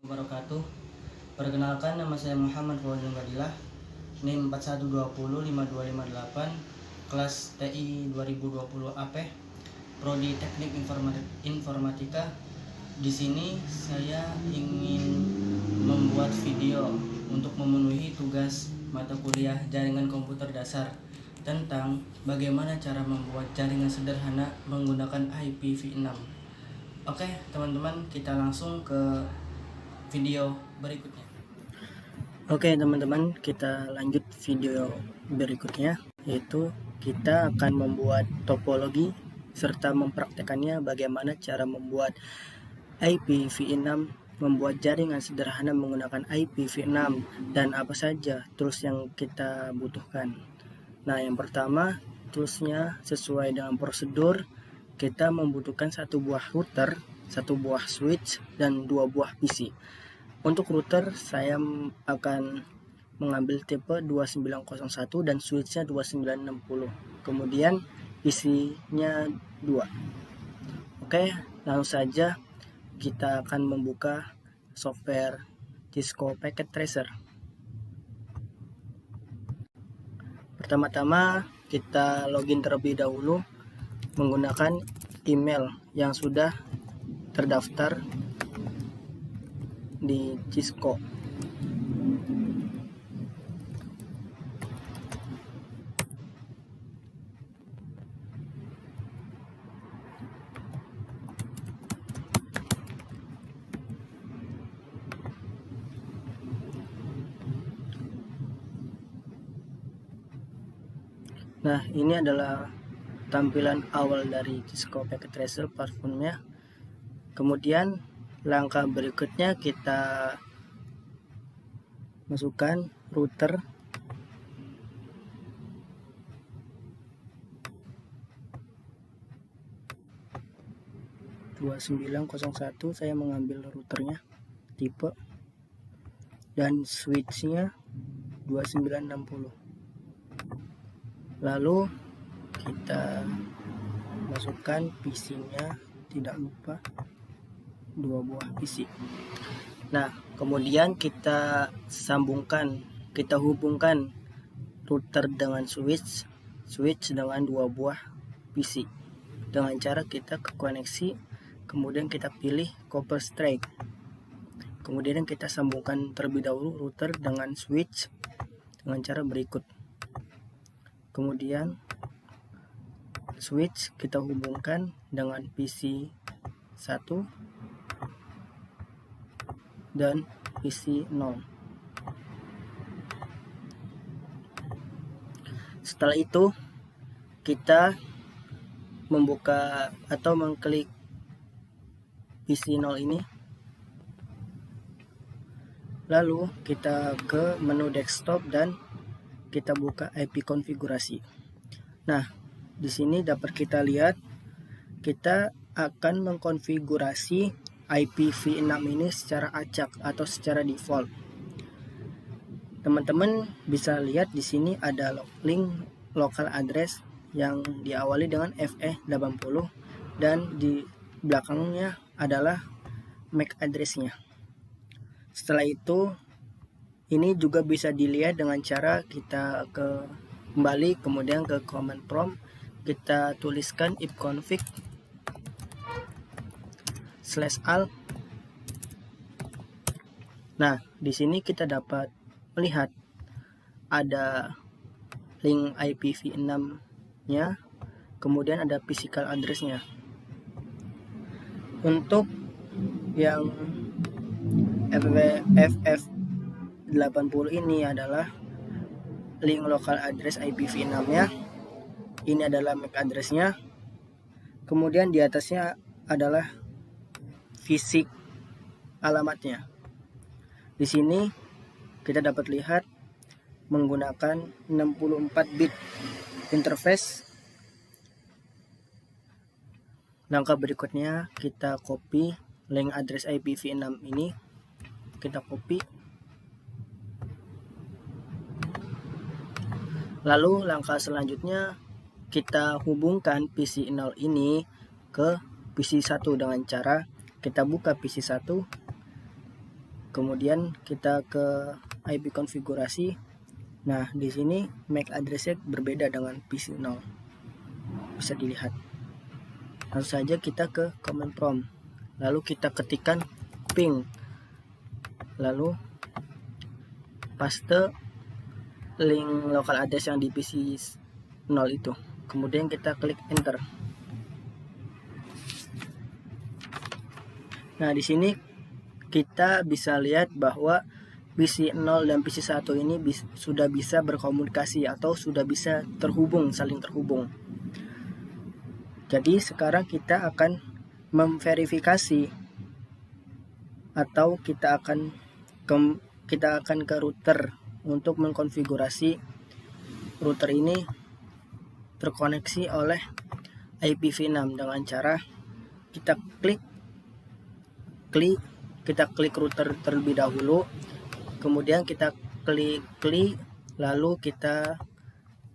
Wabarakatuh. Perkenalkan, nama saya Muhammad Fauzan Fadilah, NIM 41205258, kelas TI 2020 AP, Prodi Teknik Informatika. Di sini saya ingin membuat video untuk memenuhi tugas mata kuliah jaringan komputer dasar tentang bagaimana cara membuat jaringan sederhana menggunakan IPv6. Oke, teman-teman, kita langsung ke video berikutnya. Oke teman-teman, kita lanjut video berikutnya, yaitu kita akan membuat topologi serta mempraktekannya bagaimana cara membuat IPv6, membuat jaringan sederhana menggunakan IPv6, dan apa saja tools yang kita butuhkan. Nah, yang pertama, toolsnya sesuai dengan prosedur. Kita membutuhkan satu buah router, satu buah switch, dan 2 buah PC. Untuk router saya akan mengambil tipe 2901 dan switchnya 2960. Kemudian PC-nya 2. Oke, langsung saja kita akan membuka software Cisco Packet Tracer. Pertama-tama kita login terlebih dahulu menggunakan email yang sudah terdaftar di Cisco. Nah, ini adalah tampilan awal dari Cisco Packet Tracer platformnya. Kemudian langkah berikutnya kita masukkan router (2901). Saya mengambil routernya tipe, dan switchnya 2960. Lalu kita masukkan PC-nya, tidak lupa 2 buah PC. Nah, kemudian kita hubungkan router dengan switch dengan 2 buah PC dengan cara kita ke koneksi, kemudian kita pilih copper strike, kemudian kita sambungkan terlebih dahulu router dengan switch dengan cara berikut. Kemudian switch kita hubungkan dengan PC 1 dan PC 0. Setelah itu kita membuka atau mengklik PC 0 ini, lalu kita ke menu desktop dan kita buka IP konfigurasi. Nah, di sini dapat kita lihat kita akan mengkonfigurasi IPv6 ini secara acak atau secara default. Teman-teman bisa lihat di sini ada link local address yang diawali dengan FE80 dan di belakangnya adalah MAC address-nya. Setelah itu, ini juga bisa dilihat dengan cara kita kembali kemudian ke command prompt, kita tuliskan ipconfig /al. Nah, di sini kita dapat melihat ada link IPv6-nya, kemudian ada physical address-nya. Untuk yang FF80 ini adalah link local address IPv6-nya. Ini adalah MAC address-nya. Kemudian di atasnya adalah fisik alamatnya. Di sini kita dapat lihat menggunakan 64 bit interface. Langkah berikutnya kita copy link address IPv6 ini, kita copy. Lalu langkah selanjutnya kita hubungkan PC 0 ini ke PC 1 dengan cara kita buka PC 1, Kemudian kita ke IP konfigurasi. Nah, di sini MAC address-nya berbeda dengan PC 0. Bisa dilihat. Langsung saja kita ke command prompt. Lalu kita ketikkan ping. Lalu paste link local address yang di PC 0 itu. Kemudian kita klik enter. Nah, di sini kita bisa lihat bahwa PC 0 dan PC 1 ini sudah bisa berkomunikasi atau sudah bisa saling terhubung. Jadi sekarang kita akan memverifikasi atau kita akan ke router untuk mengkonfigurasi router ini terkoneksi oleh IPv6 dengan cara kita klik router terlebih dahulu, kemudian kita klik lalu kita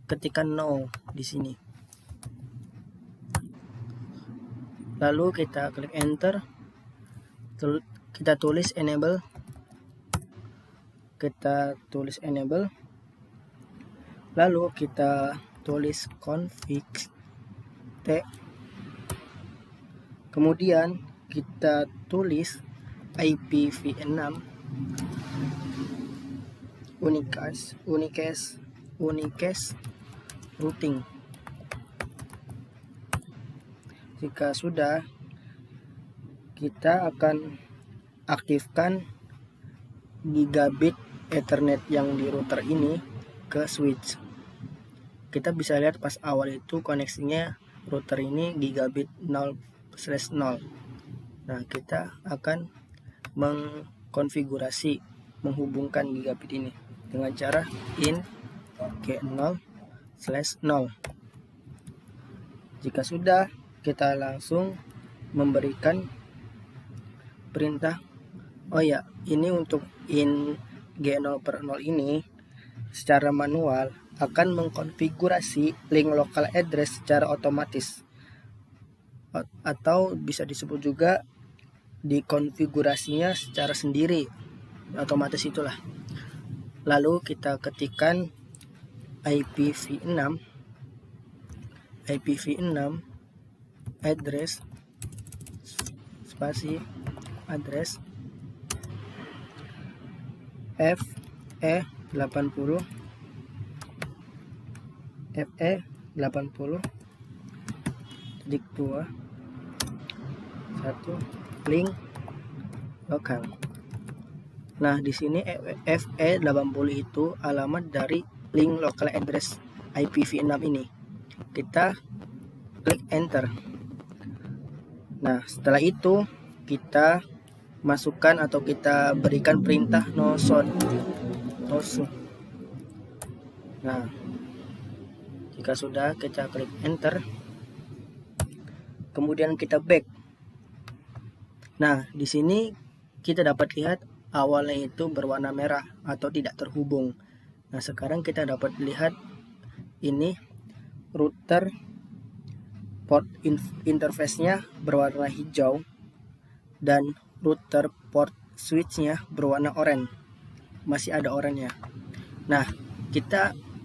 ketikkan no di sini, lalu kita klik enter, kita tulis enable, lalu kita tulis config t, kemudian kita tulis IPv6 unicast routing. Jika sudah, kita akan aktifkan gigabit Ethernet yang di router ini ke switch. Kita bisa lihat pas awal itu koneksinya router ini gigabit 0/0. Nah, kita akan menghubungkan gigabit ini dengan cara in G0/0. Jika sudah, kita langsung memberikan perintah. Oh ya, ini untuk in G0/0 ini secara manual akan mengkonfigurasi link local address secara otomatis, atau bisa disebut juga dikonfigurasinya secara sendiri, otomatis itulah. Lalu kita ketikkan IPv6 address spasi address FE80 titik 2 1 link lokal. Nah, di sini FE80 itu alamat dari link local address IPv6 ini. Kita klik enter. Nah, setelah itu kita masukkan atau kita berikan perintah no show. Nah, jika sudah, kita klik enter. Kemudian kita back. Nah, di sini kita dapat lihat awalnya itu berwarna merah atau tidak terhubung. Nah, sekarang kita dapat lihat ini router port interface-nya berwarna hijau dan router port switch-nya berwarna oranye. Masih ada oranye-nya. Nah,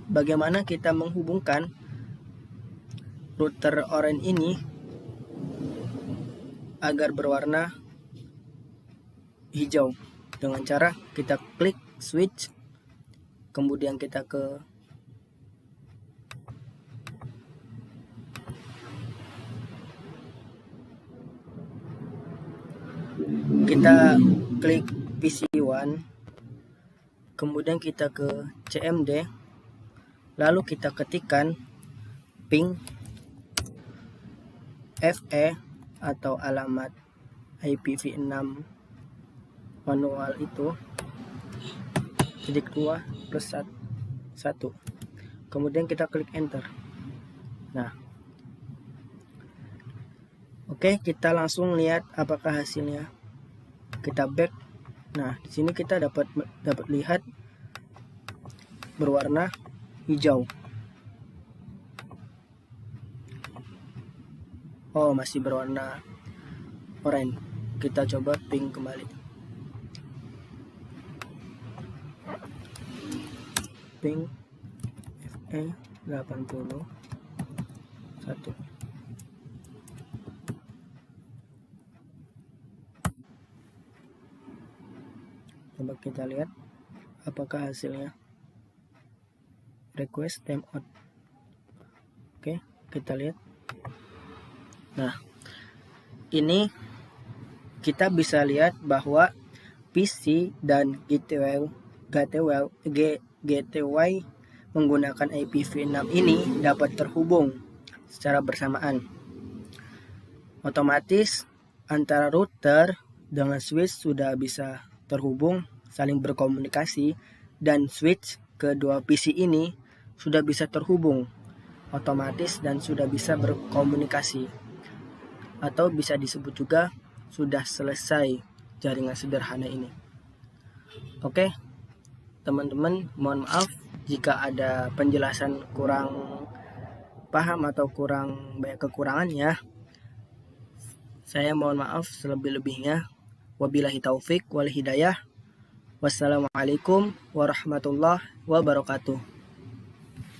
bagaimana kita menghubungkan router oranye ini agar berwarna hijau? Dengan cara kita klik switch, kemudian kita klik PC1, kemudian kita ke CMD, lalu kita ketikkan ping FE atau alamat IPv6 manual itu titik 2 plus 1. Kemudian kita klik enter. Nah, oke, kita langsung lihat apakah hasilnya. Kita back. Nah, di sini kita dapat lihat berwarna hijau. Oh, masih berwarna oranye. Kita coba ping kembali. ping FE 81. Coba kita lihat apakah hasilnya. Request timeout. Oke, kita lihat. Nah, ini kita bisa lihat bahwa PC dan gateway menggunakan IPv6 ini dapat terhubung secara bersamaan. Otomatis antara router dengan switch sudah bisa terhubung, saling berkomunikasi, dan switch kedua PC ini sudah bisa terhubung otomatis dan sudah bisa berkomunikasi, atau bisa disebut juga sudah selesai jaringan sederhana ini. Oke, teman-teman, mohon maaf jika ada penjelasan kurang paham atau kurang banyak kekurangannya. Saya mohon maaf selebih-lebihnya. Wabillahi taufik wal hidayah. Wassalamualaikum warahmatullahi wabarakatuh.